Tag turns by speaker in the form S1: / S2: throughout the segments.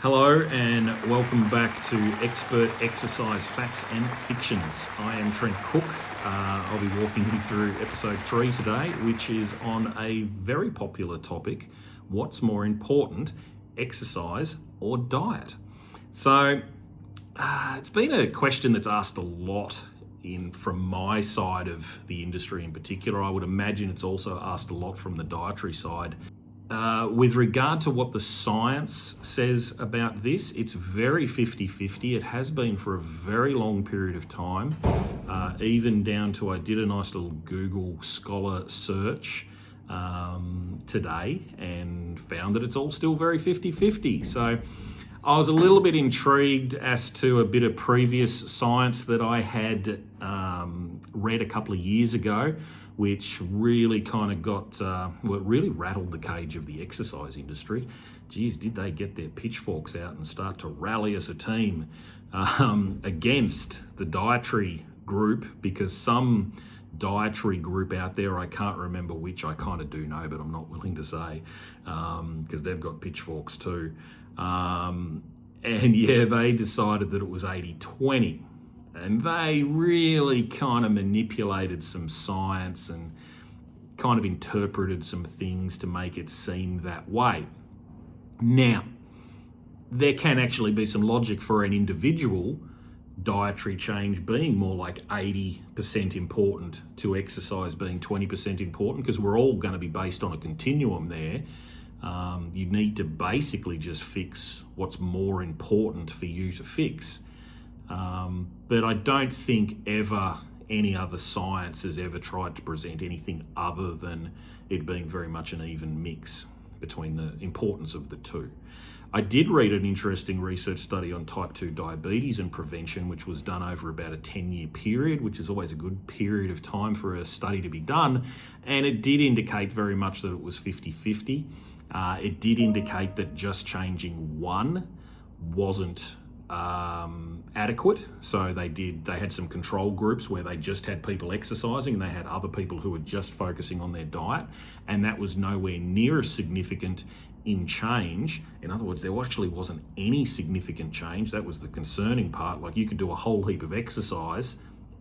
S1: Hello and welcome back to Expert Exercise Facts and Fictions. I am Trent Cook. I'll be walking you through episode 3 today, which is on a very popular topic: what's more important, exercise or diet? So it's been a question that's asked a lot from my side of the industry in particular. I would imagine it's also asked a lot from the dietary side. With regard to what the science says about this, it's very 50-50. It has been for a very long period of time, even down to, I did a nice little Google Scholar search today and found that it's all still very 50-50. So I was a little bit intrigued as to a bit of previous science that I had read a couple of years ago, which really kind of it really rattled the cage of the exercise industry. Geez, did they get their pitchforks out and start to rally as a team against the dietary group, because some dietary group out there, I can't remember which, I kind of do know, but I'm not willing to say, because they've got pitchforks too. And yeah, they decided that it was 80-20. And they really kind of manipulated some science and kind of interpreted some things to make it seem that way. Now, there can actually be some logic for an individual dietary change being more like 80% important to exercise being 20% important, because we're all going to be based on a continuum there. You need to basically just fix what's more important for you to fix. But I don't think ever any other science has ever tried to present anything other than it being very much an even mix between the importance of the two. I did read an interesting research study on type 2 diabetes and prevention, which was done over about a 10-year period, which is always a good period of time for a study to be done. And it did indicate very much that it was 50-50. It did indicate that just changing one wasn't adequate. So they had some control groups where they just had people exercising, and they had other people who were just focusing on their diet, and that was nowhere near as significant in change. In other words, there actually wasn't any significant change. That was the concerning part. Like, you could do a whole heap of exercise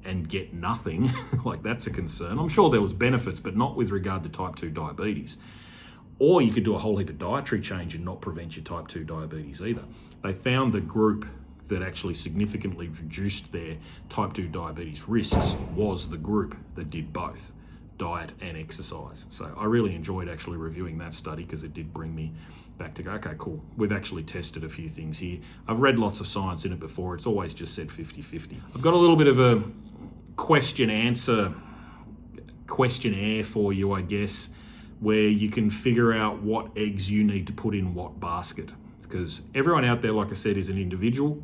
S1: and get nothing. Like, that's a concern. I'm sure there was benefits, but not with regard to type 2 diabetes. Or you could do a whole heap of dietary change and not prevent your type 2 diabetes either. They found the group that actually significantly reduced their type 2 diabetes risks was the group that did both diet and exercise. So I really enjoyed actually reviewing that study, because it did bring me back to go, okay, cool. We've actually tested a few things here. I've read lots of science in it before. It's always just said 50-50. I've got a little bit of a questionnaire for you, I guess, where you can figure out what eggs you need to put in what basket. Because everyone out there, like I said, is an individual.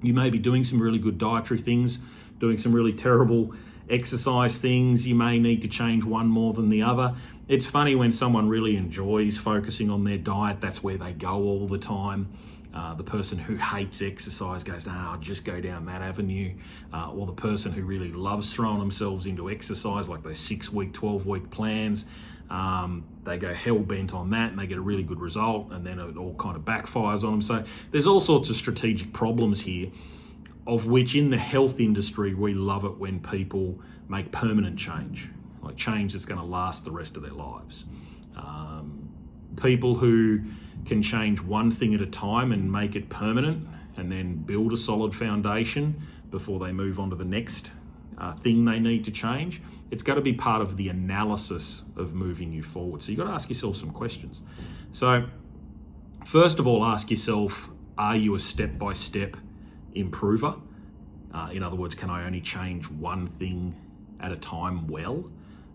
S1: You may be doing some really good dietary things, doing some really terrible exercise things. You may need to change one more than the other. It's funny when someone really enjoys focusing on their diet, that's where they go all the time. The person who hates exercise goes, I'll just go down that avenue. Or the person who really loves throwing themselves into exercise, like those 6-week, 12-week plans, they go hell-bent on that and they get a really good result, and then it all kind of backfires on them. So there's all sorts of strategic problems here, of which in the health industry, we love it when people make permanent change, like change that's going to last the rest of their lives. People who can change one thing at a time and make it permanent, and then build a solid foundation before they move on to the next thing they need to change. It's got to be part of the analysis of moving you forward. So you've got to ask yourself some questions. So first of all, ask yourself, are you a step-by-step improver? In other words, can I only change one thing at a time well?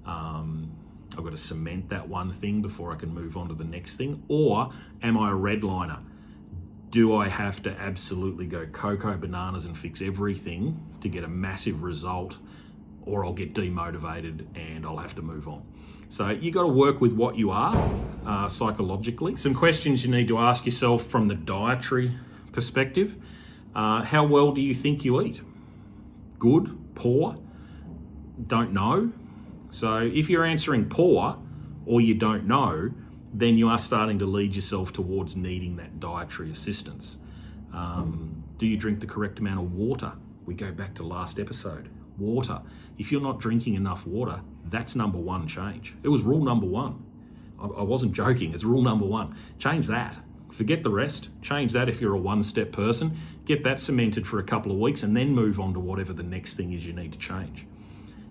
S1: I've got to cement that one thing before I can move on to the next thing. Or am I a redliner? Do I have to absolutely go cocoa bananas and fix everything to get a massive result, or I'll get demotivated and I'll have to move on? So you got to work with what you are psychologically. Some questions you need to ask yourself from the dietary perspective. How well do you think you eat? Good? Poor? Don't know? So if you're answering poor or you don't know, then you are starting to lead yourself towards needing that dietary assistance. Do you drink the correct amount of water? We go back to last episode. Water. If you're not drinking enough water, that's number one change. It was rule number one. I wasn't joking. It's rule number one. Change that. Forget the rest. Change that if you're a one-step person. Get that cemented for a couple of weeks and then move on to whatever the next thing is you need to change.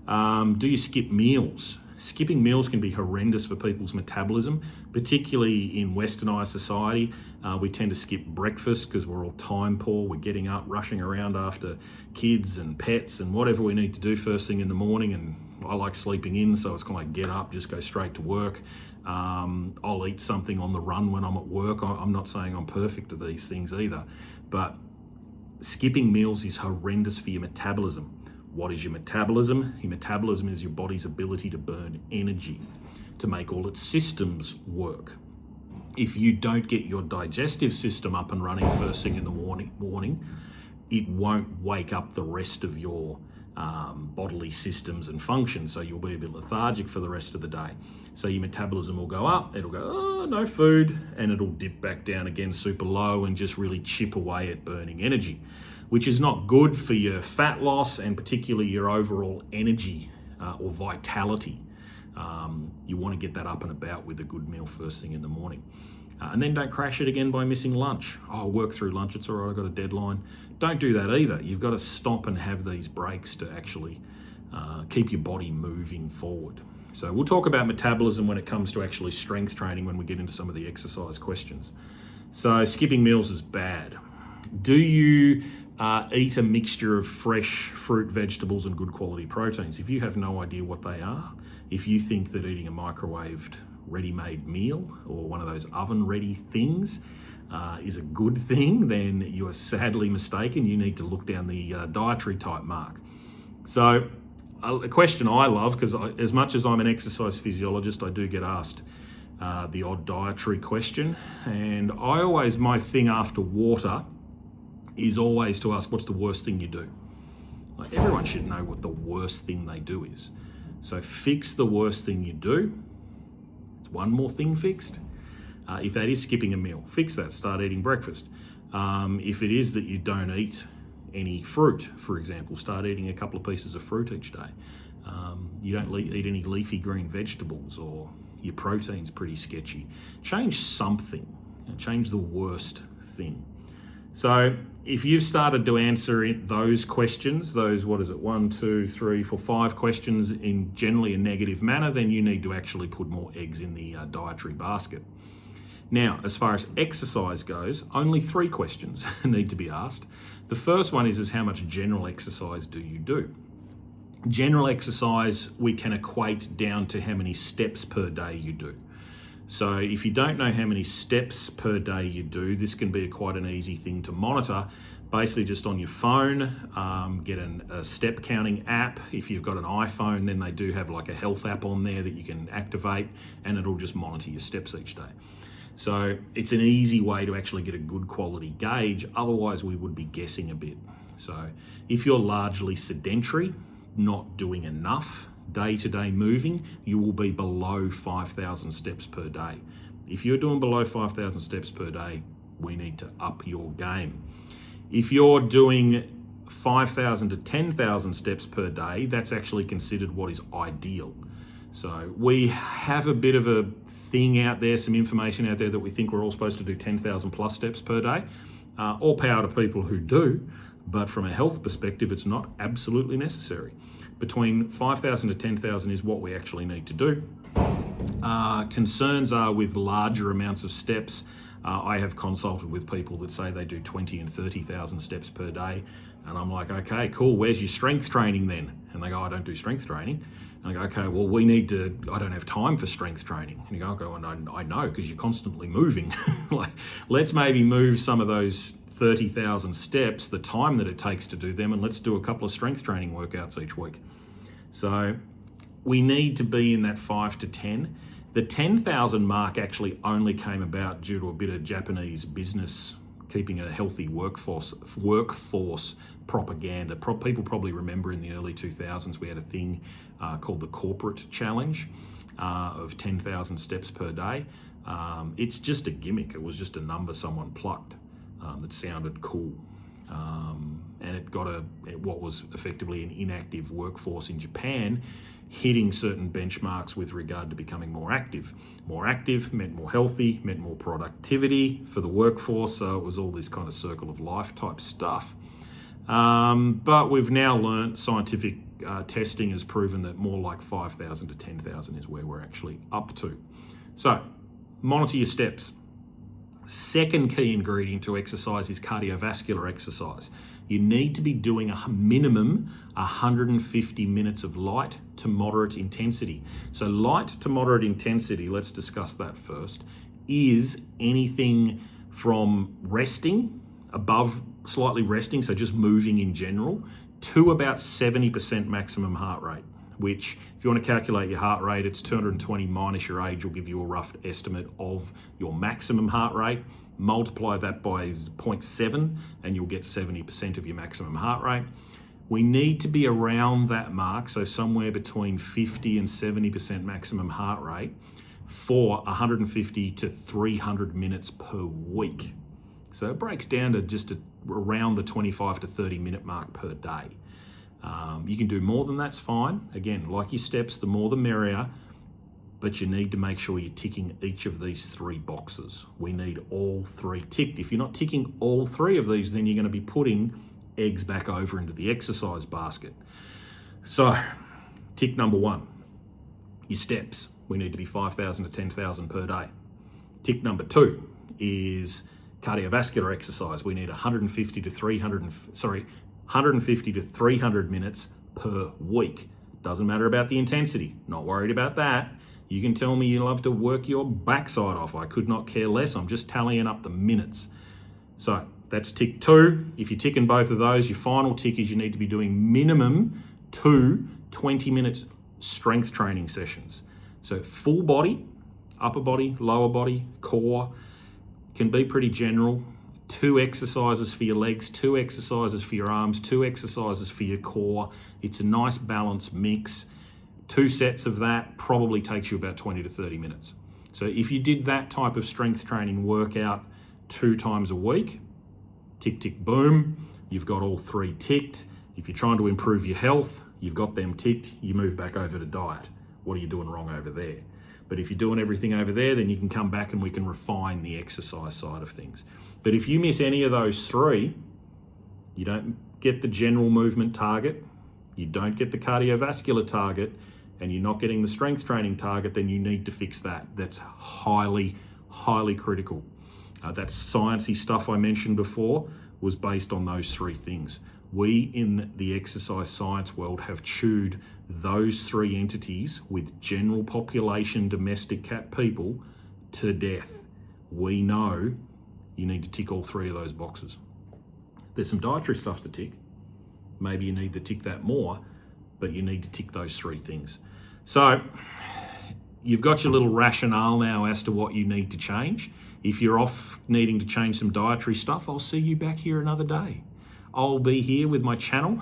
S1: Do you skip meals? Skipping meals can be horrendous for people's metabolism, particularly in westernized society. We tend to skip breakfast because we're all time poor. We're getting up, rushing around after kids and pets and whatever we need to do first thing in the morning. And I like sleeping in, so it's kind of like get up, just go straight to work. I'll eat something on the run when I'm at work. I'm not saying I'm perfect at these things either, but skipping meals is horrendous for your metabolism. What is your metabolism? Your metabolism is your body's ability to burn energy, to make all its systems work. If you don't get your digestive system up and running first thing in the morning, it won't wake up the rest of your bodily systems and functions, so you'll be a bit lethargic for the rest of the day. So your metabolism will go up, it'll go, oh, no food, and it'll dip back down again super low and just really chip away at burning energy, which is not good for your fat loss and particularly your overall energy or vitality. You want to get that up and about with a good meal first thing in the morning. And then don't crash it again by missing lunch. Oh, I'll work through lunch, it's all right, I've got a deadline. Don't do that either. You've got to stop and have these breaks to actually keep your body moving forward. So we'll talk about metabolism when it comes to actually strength training when we get into some of the exercise questions. So skipping meals is bad. Do you eat a mixture of fresh fruit, vegetables, and good quality proteins? If you have no idea what they are, if you think that eating a microwaved ready-made meal or one of those oven-ready things is a good thing, then you are sadly mistaken. You need to look down the dietary type mark. So a question I love, because as much as I'm an exercise physiologist, I do get asked the odd dietary question. And my thing after water is always to ask, what's the worst thing you do? Like, everyone should know what the worst thing they do is. So fix the worst thing you do. It's one more thing fixed. If that is skipping a meal, fix that, start eating breakfast. If it is that you don't eat any fruit, for example, start eating a couple of pieces of fruit each day. You don't eat any leafy green vegetables, or your protein's pretty sketchy. Change something, change the worst thing. So if you've started to answer those questions, those, 5 questions in generally a negative manner, then you need to actually put more eggs in the dietary basket. Now, as far as exercise goes, only 3 questions need to be asked. The first one is how much general exercise do you do? General exercise, we can equate down to how many steps per day you do. So if you don't know how many steps per day you do, this can be quite an easy thing to monitor. Basically just on your phone, get a step counting app. If you've got an iPhone, then they do have like a health app on there that you can activate, and it'll just monitor your steps each day. So it's an easy way to actually get a good quality gauge. Otherwise we would be guessing a bit. So if you're largely sedentary, not doing enough day-to-day moving, you will be below 5,000 steps per day. If you're doing below 5,000 steps per day, we need to up your game. If you're doing 5,000 to 10,000 steps per day, that's actually considered what is ideal. So we have a bit of a thing out there, some information out there that we think we're all supposed to do 10,000 plus steps per day. All power to people who do, but from a health perspective, it's not absolutely necessary. Between 5,000 to 10,000 is what we actually need to do. Concerns are with larger amounts of steps. I have consulted with people that say they do 20 and 30,000 steps per day. And I'm like, okay, cool, where's your strength training then? And they go, I don't do strength training. And I go, okay, well, I don't have time for strength training. And you go, and I know, because you're constantly moving. Like, let's maybe move some of those 30,000 steps, the time that it takes to do them, and let's do a couple of strength training workouts each week. So we need to be in that 5 to 10. The 10,000 mark actually only came about due to a bit of Japanese business keeping a healthy workforce propaganda. People probably remember in the early 2000s we had a thing called the corporate challenge of 10,000 steps per day. It's just a gimmick. It was just a number someone plucked that sounded cool. And it got what was effectively an inactive workforce in Japan hitting certain benchmarks with regard to becoming more active. More active meant more healthy, meant more productivity for the workforce. So it was all this kind of circle of life type stuff. But we've now learnt scientific testing has proven that more like 5,000 to 10,000 is where we're actually up to. So monitor your steps. Second key ingredient to exercise is cardiovascular exercise. You need to be doing a minimum 150 minutes of light to moderate intensity. So light to moderate intensity, let's discuss that first, is anything from resting, above slightly resting, so just moving in general, to about 70% maximum heart rate, which if you want to calculate your heart rate, it's 220 minus your age will give you a rough estimate of your maximum heart rate. Multiply that by 0.7 and you'll get 70% of your maximum heart rate. We need to be around that mark, so somewhere between 50 and 70% maximum heart rate for 150 to 300 minutes per week. So it breaks down to just around the 25 to 30 minute mark per day. You can do more than that's fine. Again, like your steps, the more the merrier, but you need to make sure you're ticking each of these three boxes. We need all three ticked. If you're not ticking all three of these, then you're going to be putting eggs back over into the exercise basket. So, tick number one, your steps. We need to be 5,000 to 10,000 per day. Tick number two is cardiovascular exercise. We need 150 to 300 minutes per week. Doesn't matter about the intensity. Not worried about that. You can tell me you love to work your backside off. I could not care less. I'm just tallying up the minutes. So that's tick two. If you're ticking both of those, your final tick is you need to be doing minimum 2 20-minute strength training sessions. So full body, upper body, lower body, core, can be pretty general. 2 exercises for your legs, 2 exercises for your arms, 2 exercises for your core. It's a nice balanced mix. 2 sets of that probably takes you about 20 to 30 minutes. So if you did that type of strength training workout 2 times a week, tick, tick, boom, you've got all 3 ticked. If you're trying to improve your health, you've got them ticked, you move back over to diet. What are you doing wrong over there? But if you're doing everything over there, then you can come back and we can refine the exercise side of things. But if you miss any of those 3, you don't get the general movement target, you don't get the cardiovascular target, and you're not getting the strength training target, then you need to fix that. That's highly, highly critical. That sciencey stuff I mentioned before was based on those 3 things. We in the exercise science world have chewed those 3 entities with general population domestic cat people to death. We know you need to tick all 3 of those boxes. There's some dietary stuff to tick. Maybe you need to tick that more, but you need to tick those 3 things. So you've got your little rationale now as to what you need to change. If you're off needing to change some dietary stuff, I'll see you back here another day. I'll be here with my channel,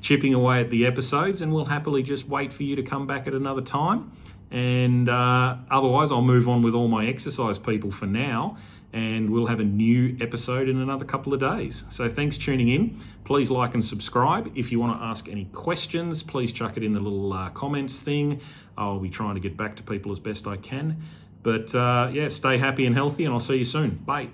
S1: chipping away at the episodes, and we'll happily just wait for you to come back at another time. And otherwise, I'll move on with all my exercise people for now, and we'll have a new episode in another couple of days. So thanks for tuning in. Please like and subscribe. If you want to ask any questions, please chuck it in the little comments thing. I'll be trying to get back to people as best I can. But yeah, stay happy and healthy, and I'll see you soon. Bye.